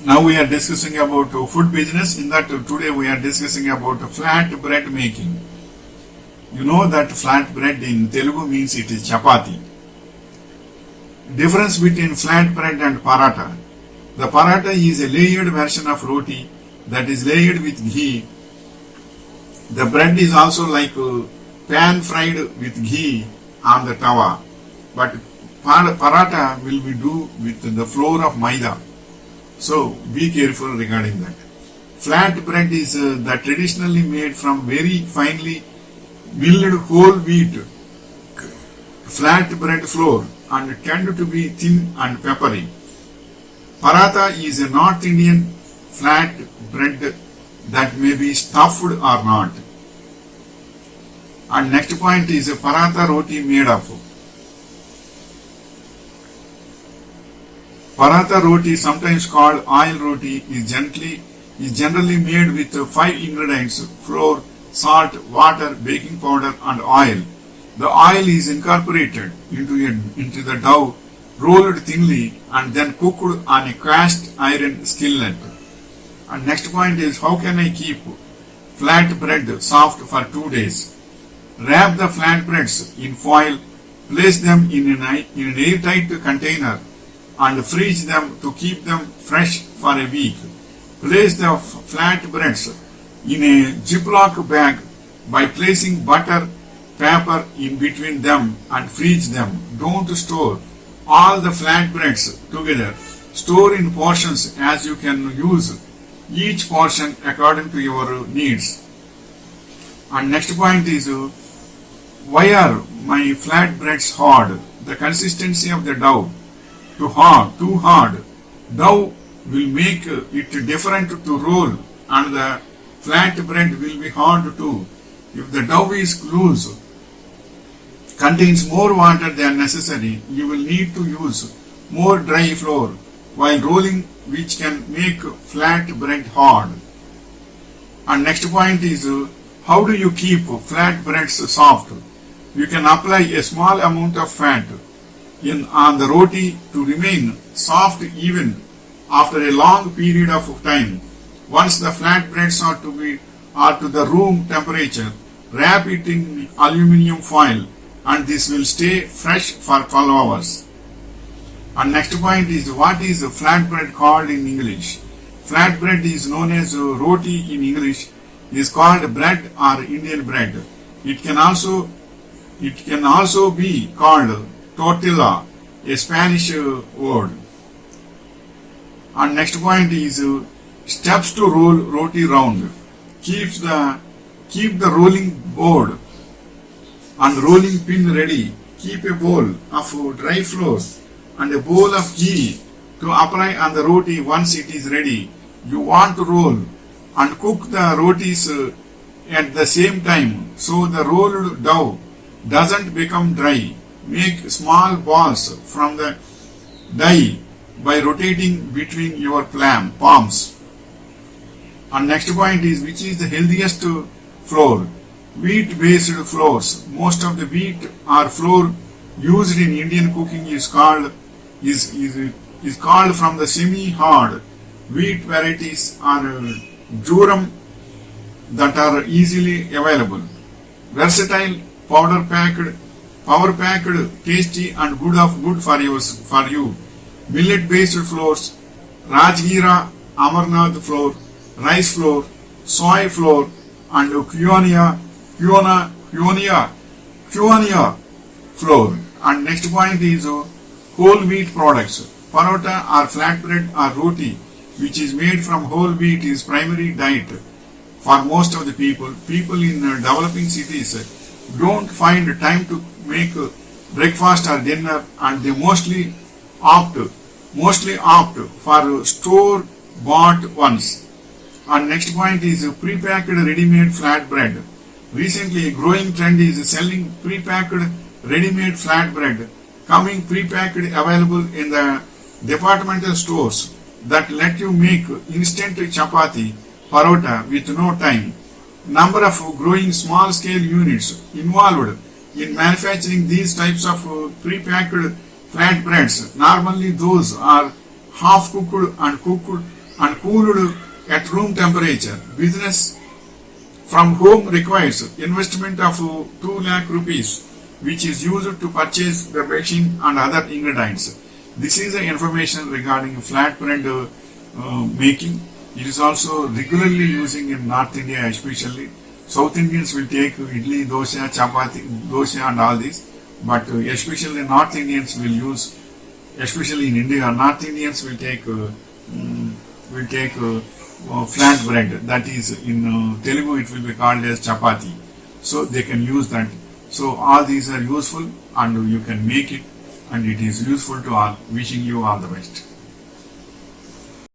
Now we are discussing about food business. In that today we are discussing about flat bread making. You know that flat bread in Telugu means it is chapati. Difference between flat bread and paratha. The paratha is a layered version of roti that is layered with ghee. The bread is also like pan fried with ghee on the tawa. But paratha will be do with the flour of maida. So be careful regarding that. Flat bread is the traditionally made from very finely milled whole wheat flat bread flour and tend to be thin and peppery. Paratha is a North Indian flat bread that may be stuffed or not. And next point is a paratha roti made of. Paratha roti, sometimes called oil roti, is generally made with 5 ingredients: flour, salt, water, baking powder and oil. The oil is incorporated into the dough, rolled thinly and then cooked on a cast iron skillet. And next point is, how can I keep flat bread soft for 2 days? Wrap the flatbreads in foil, place them in an airtight container and freeze them to keep them fresh for a week. Place the flatbreads in a Ziploc bag by placing butter, paper in between them and freeze them. Don't store all the flatbreads together. Store in portions as you can use each portion according to your needs. And next point is, why are my flatbreads hard? The consistency of the dough too hard. Dough will make it different to roll and the flatbread will be hard too. If the dough is loose, contains more water than necessary, you will need to use more dry flour while rolling, which can make flat bread hard. And next point is, how do you keep flat breads soft? You can apply a small amount of fat on the roti to remain soft even after a long period of time. Once the flat breads are to the room temperature, wrap it in aluminium foil and this will stay fresh for 12 hours. And next point is, what is flatbread called in English? Flatbread is known as roti in English, is called bread or Indian bread. It can also be called tortilla, a Spanish word. And next point is, steps to roll roti round. Keep the rolling board and rolling pin ready. Keep a bowl of dry flour and a bowl of ghee to apply on the roti once it is ready. You want to roll and cook the rotis at the same time so the rolled dough doesn't become dry. Make small balls from the die by rotating between your palms. And next point is, which is the healthiest flour? Wheat-based flours. Most of the wheat or flour used in Indian cooking is called from the semi-hard wheat varieties or durum that are easily available. Versatile, power-packed, tasty and good for you. Millet-based flours, Rajgira, Amarnath flour, rice flour, soy flour, and quinoa flour. And next point is whole wheat products. Paratha or flatbread or roti, which is made from whole wheat, is primary diet for most of the people. People in developing cities don't find time to make breakfast or dinner, and they mostly opt for store-bought ones. And next point is pre-packed ready-made flatbread. Recently, a growing trend is selling pre-packed ready-made flatbread, coming pre-packed available in the departmental stores that let you make instant chapati, paratha with no time. Number of growing small-scale units involved in manufacturing these types of pre-packed flatbreads. Normally those are half-cooked and cooked and cooled at room temperature. Business from home requires investment of 2 lakh rupees, which is used to purchase the machine and other ingredients. This is the information regarding flatbread making. It is also regularly using in North India, especially. South Indians will take idli, dosa, chapati, dosa and all this, but especially North Indians will use, especially in India, North Indians will take flat bread. That is in Telugu it will be called as chapati. So they can use that. So all these are useful and you can make it, and it is useful to all. Wishing you all the best.